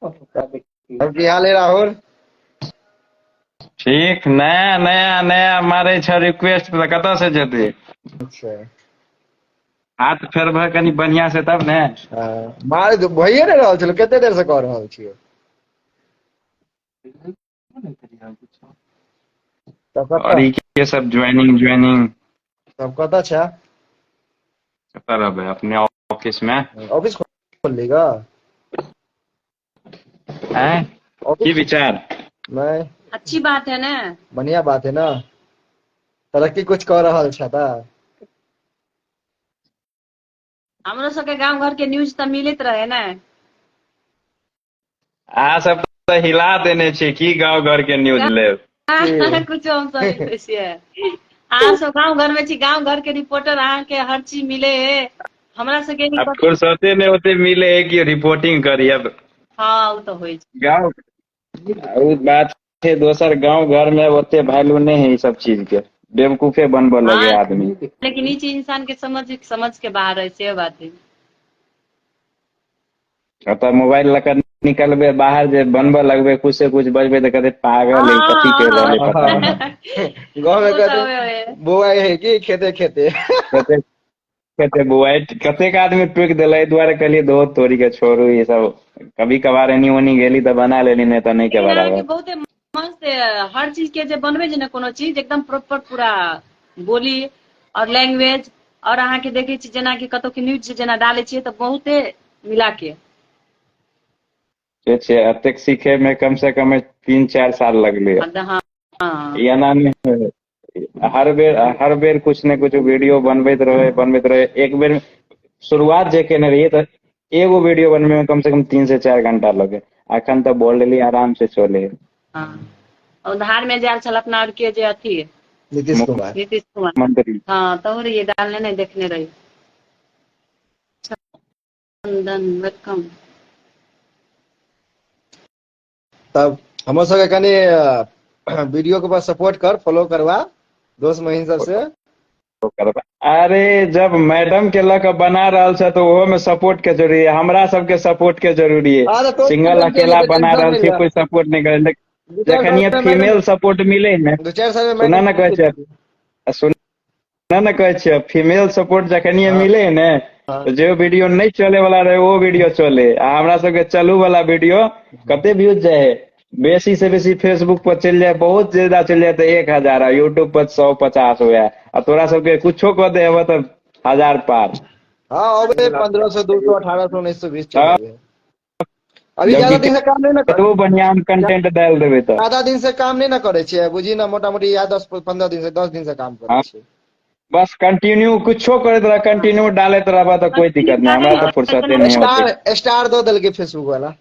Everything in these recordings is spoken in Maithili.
अब की हाल है राहुल? ठीक नया नया नया मारे छ रिक्वेस्ट तो कतऽ से जेतै। अच्छा हाथ फेरबै कनी बढ़िया से तब ने। मार भइए नहीं रहल छलो, कते देर से कह रहल छियै। तब और कतऽ ई के सब ज्वाइनिंग तब कतऽ छै? कतऽ रहबै अपने ऑफिस में। ऑफिस खोल ली गा? हैं की ऑफिस विचार? नहीं, अच्छी बात है ना। बढ़िया बात है ना। तरक्की कुछ कह रहल छै त हमरो सबके गांव घर के न्यूज तो मिलत रहे ना। अहाँ सब तऽ हिला देने छी, की गाँव घर के न्यूज लेब। कुछ हम सब नहीं दै छियै। अहाँ सब गांव घर में छी, गांव घर के रिपोर्टर अहाँ के हर चीज मिले है। हमरा सबके अब फुर्सते ने ओते मिले है कि रिपोर्टिंग करी। अब हाँ, वो तो होइ छै। गाँव उ बात छै, दोसर गाँव घर में ओते वैल्यू नहीं है ई सब चीज के। बेवकूफे बनबऽ लगे हाँ, आदमी। लेकिन ई चीज इंसान के समझ के बाहर है, से बात है। अतः मोबाइल लकर निकलबे बाहर जे बनबऽ लगबे, कुछ से कुछ बजबे तो कहते पागल है, कथी कह रहल है पता नहीं। गाँव में वो तो कहते बुआ है कि खेते खेते कहते कहते बुआई कतेक आदमी टोक दिला, एहि दुआरे कहलिए धो तोरी के छोड़ू ये सब। कभी कभार एनी ओनी गेली तो बना लेली, नहीं तो नहीं के लेकिन अहाँ के बराबर। बहुते मस्त है, हर चीज के जे बनबे छै ने कोनो चीज एकदम प्रॉपर पूरा बोली और लैंग्वेज और अहाँ के देखे छी जेना कि कतौ के न्यूज जेना डाले छियै तो बहुते मिला के। से छै, अतेक सीखे में कम से कम 3-4 साल लगले। हाँ हाँ एना नहीं हर बेर कुछ ने कुछ वीडियो बनबैत रहे। एक बेर शुरुआत जे केने रहिए तो एगो वीडियो बनबे में कम से कम 3 से 4 घंटा लगे। अखन तो बोल आराम से चले। हाँ। और धार में जायल छल अपना और के जे अथी नीतीश कुमार। नीतीश कुमार। मुख्यमंत्री हाँ तो ये डालने नहीं देखने रही। चंदन वेलकम। तब हमर सबके कनी वीडियो के पास सपोर्ट कर, फॉलो करवा दोस्त महीन सबसे। अरे जब मैडम के लक बना रहल छ तो ओहो में सपोर्ट के जरूरी है, हमरा सबके सपोर्ट के जरूरी है। अरे तो सिंगल अकेला बना रहल छी, कोई सपोर्ट नहीं करे। जखन ये फीमेल सपोर्ट मिले ने, 2-4 साल में सुना मैडम न कहे छै, सुना न कहे छियै, फीमेल सपोर्ट जखनिए मिले ने तो जो वीडियो नहीं चले वाला रहे वो वीडियो चले। आ हमरा सबके चलू वाला वीडियो कते व्यूज जाए है, बेसी से बेसी फेसबुक पर चल जाए, बहुत ज्यादा चल जाए तो 1000, यूट्यूब पर 150 हुआ। आ तोरा सबके कुछो कह दे तो 1000 पार। हाँ अब 1500 200 1800 1920 चल हाँ, रहे। अभी ज्यादा जबकि दिन से काम नहीं ना कतबो बढ़िया हम कंटेंट डाल देबे तो। ज्यादा दिन से काम नहीं ना करे छियै, बुझी ना, मोटा मोटी या 10-15 दिन से 10 दिन से काम करे हाँ, छियै। बस कंटिन्यू कुछो करत रह, कंटिन्यू डालत रहबा तो कोई दिक्कत नहीं। हमरा तो फुर्सते नहीं होते। स्टार दो दल के फेसबुक वाला।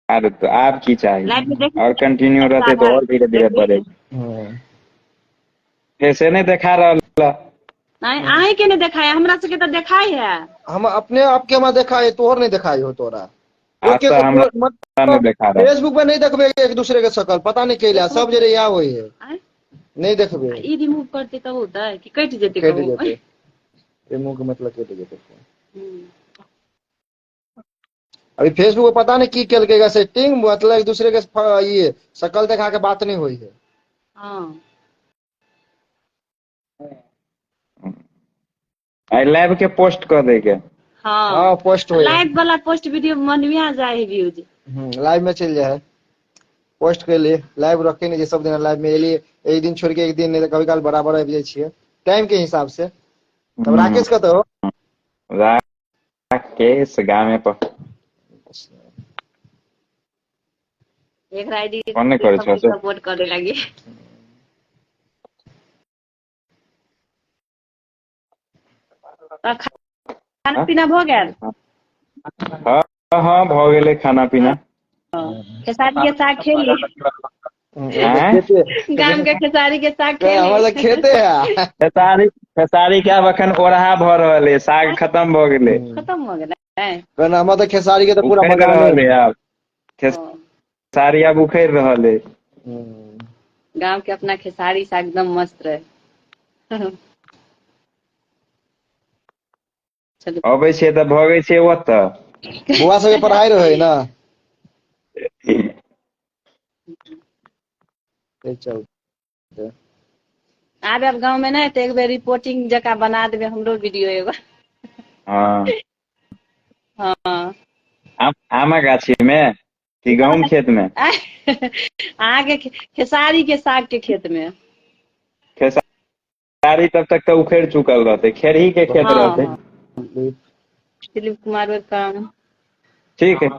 अरे तो आप की लाइव में चाहिए, देख और कंटिन्यू रहते तो और धीरे धीरे बढ़े। ऐसे नहीं देखा रहा। नहीं अहीं के नहीं दिखाया, हमरा सबके तो दिखाई है। हम अपने आपके हमारा देखा है, तोहर नहीं दिखाई हो तोरा। आज तो हमरा नहीं देखा रहा। फेसबुक पे नहीं देखबे एक दूसरे के शकल, पता नहीं कैला सब जरे यहाँ हुई है, नहीं देखबे। ई रिमूव करते तो होता है कि कट जेते कट कहू। जेते, रिमूव के मतलब कट जेते। अभी फेसबुक पे पता नहीं की केलकेगा सेटिंग, मतलब एक दूसरे के ये शकल दिखा के बात नहीं हुई है। हाँ लाइव के पोस्ट कर देगा। हाँ पोस्ट हो लाइव वाला पोस्ट वीडियो मनविया जाए व्यूज। लाइव में चल जाए, पोस्ट के लिए लाइव रखे नहीं, सब दिन लाइव में एलिए, एक दिन छोड़ के एक दिन, नहीं तो कभी काल बराबर आबि जाए छियै टाइम के हिसाब से। तब राकेश कत हो? राकेश गाँव पर एक आईडी फोन नहीं करे छै से। सपोर्ट करे लगी। खाना पीना भ गेल? हाँ हाँ भ गेलै खाना पीना। खेसारी के साग खेली? गाम के खेसारी के साग खेली? खेते है खेसारी के आब अखन ओरहा भ रहल है, साग खत्म भ गेलै। खत्म हो गेलै? हम तो खेसारी के तो पूरा उखड़ि बगान रहल है है। आब, खेसारी आब उखड़ि रहल है। गाँव के अपना खेसारी साग एकदम मस्त रहे। अबै छियै तऽ भगै छियै ओतऽ। बुआ सबके पढ़ाई रहे ना? से चलते आबे अब गाँव में नहीं तो एक बेर रिपोर्टिंग जका बना देवे हमरो वीडियो एगो। हाँ हाँ आमा गाछी में कि गहूम खेत में? अहाँ के खेसारी के साग के खेत में। खेसारी तब तक तो उखड़ चुकल रहते, खेरही के खेत हाँ रहते। हाँ दिलीप कुमार का। ठीक है।